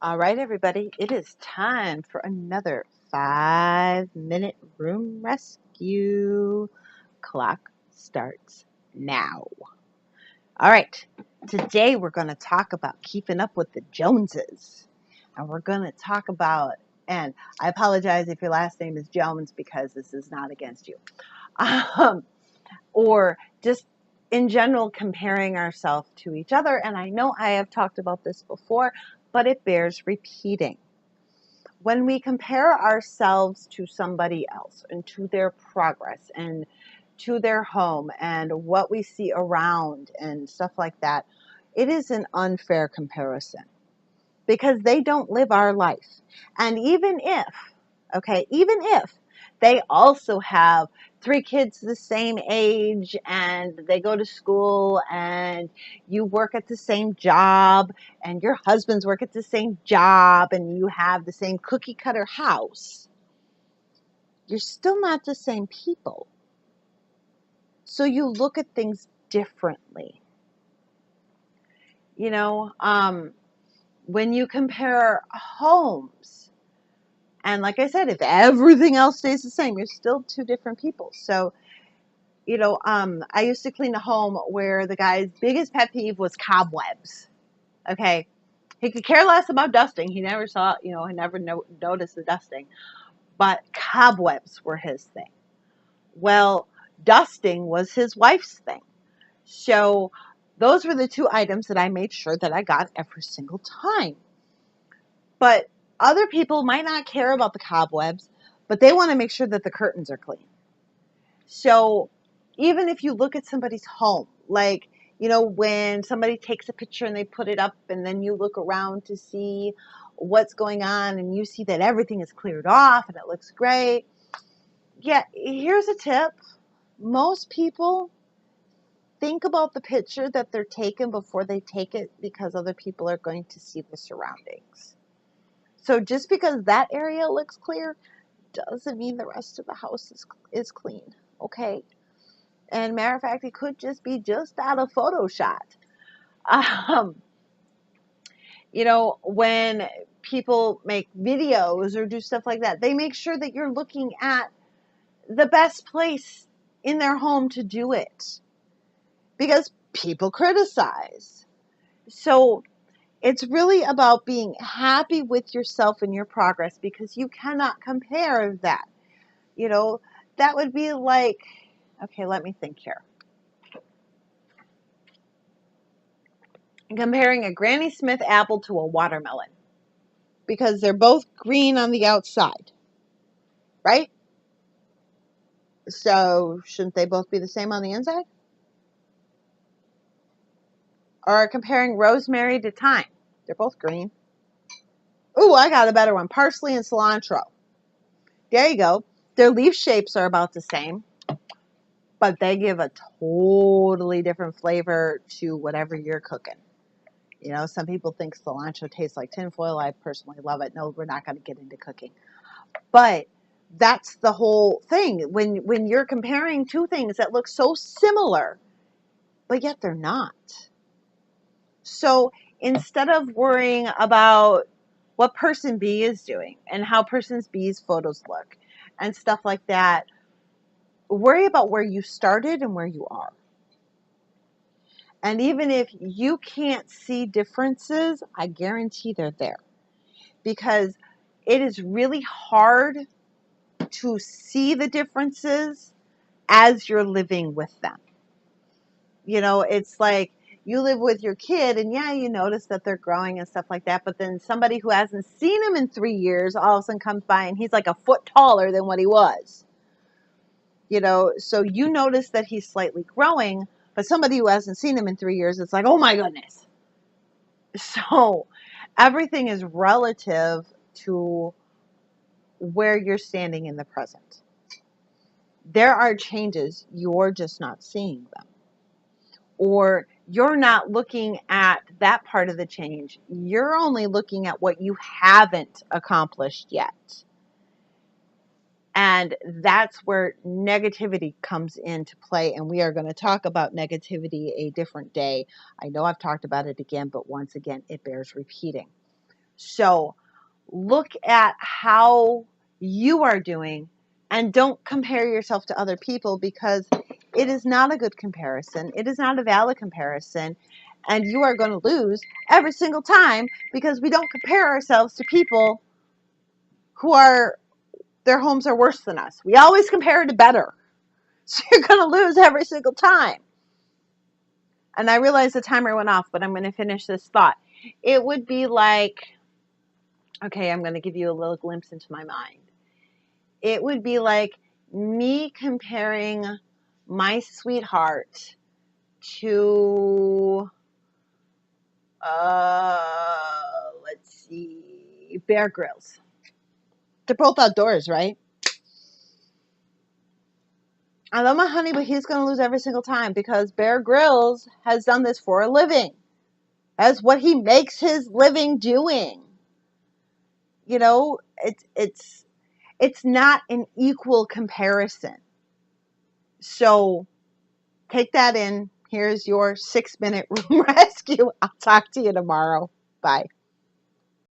All right, everybody, it is time for another 5-minute room rescue. Clock starts now. All right, today we're going to talk about keeping up with the Joneses. And we're going to talk about, and I apologize if your last name is Jones because this is not against you, or just in general comparing ourselves to each other. And I know I have talked about this before, but it bears repeating. When we compare ourselves to somebody else and to their progress and to their home and what we see around and stuff like that, it is an unfair comparison because they don't live our life. And even if they also have 3 kids the same age and they go to school and you work at the same job and your husbands work at the same job and you have the same cookie cutter house, you're still not the same people. So you look at things differently. When you compare homes, and like I said, if everything else stays the same, you're still 2 different people. So, I used to clean a home where the guy's biggest pet peeve was cobwebs. Okay. He could care less about dusting. He never saw, he never noticed the dusting. But cobwebs were his thing. Well, dusting was his wife's thing. So those were the 2 items that I made sure that I got every single time. But other people might not care about the cobwebs, but they want to make sure that the curtains are clean. So even if you look at somebody's home, like, when somebody takes a picture and they put it up and then you look around to see what's going on and you see that everything is cleared off and it looks great. Yeah, here's a tip. Most people think about the picture that they're taking before they take it because other people are going to see the surroundings. So just because that area looks clear doesn't mean the rest of the house is clean, okay? And matter of fact, it could just be just out of Photoshop. When people make videos or do stuff like that, they make sure that you're looking at the best place in their home to do it because people criticize. So it's really about being happy with yourself and your progress because you cannot compare that. That would be like, okay, let me think here. Comparing a Granny Smith apple to a watermelon because they're both green on the outside, right? So shouldn't they both be the same on the inside? Or comparing rosemary to thyme. They're both green. Ooh, I got a better one. Parsley and cilantro. There you go. Their leaf shapes are about the same, but they give a totally different flavor to whatever you're cooking. Some people think cilantro tastes like tinfoil. I personally love it. No, we're not going to get into cooking. But that's the whole thing. When you're comparing 2 things that look so similar, but yet they're not. So instead of worrying about what person B is doing and how person B's photos look and stuff like that, worry about where you started and where you are. And even if you can't see differences, I guarantee they're there. Because it is really hard to see the differences as you're living with them. It's like you live with your kid and yeah, you notice that they're growing and stuff like that. But then somebody who hasn't seen him in 3 years all of a sudden comes by and he's like a foot taller than what he was. So you notice that he's slightly growing, but somebody who hasn't seen him in 3 years, it's like, oh my goodness. So everything is relative to where you're standing in the present. There are changes, you're just not seeing them. Or you're not looking at that part of the change. You're only looking at what you haven't accomplished yet. And that's where negativity comes into play. And we are going to talk about negativity a different day. I know I've talked about it again, but once again, it bears repeating. So look at how you are doing and don't compare yourself to other people, because it is not a good comparison. It is not a valid comparison. And you are going to lose every single time, because we don't compare ourselves to people who are, their homes are worse than us. We always compare to better. So you're going to lose every single time. And I realize the timer went off, but I'm going to finish this thought. It would be like, okay, I'm going to give you a little glimpse into my mind. It would be like me comparing my sweetheart to, let's see, Bear Grylls. They're both outdoors, right? I love my honey, but he's going to lose every single time, because Bear Grylls has done this for a living. That's what he makes his living doing. You know, it's not an equal comparison. So take that in. Here's your 6-minute room rescue. I'll talk to you tomorrow. Bye.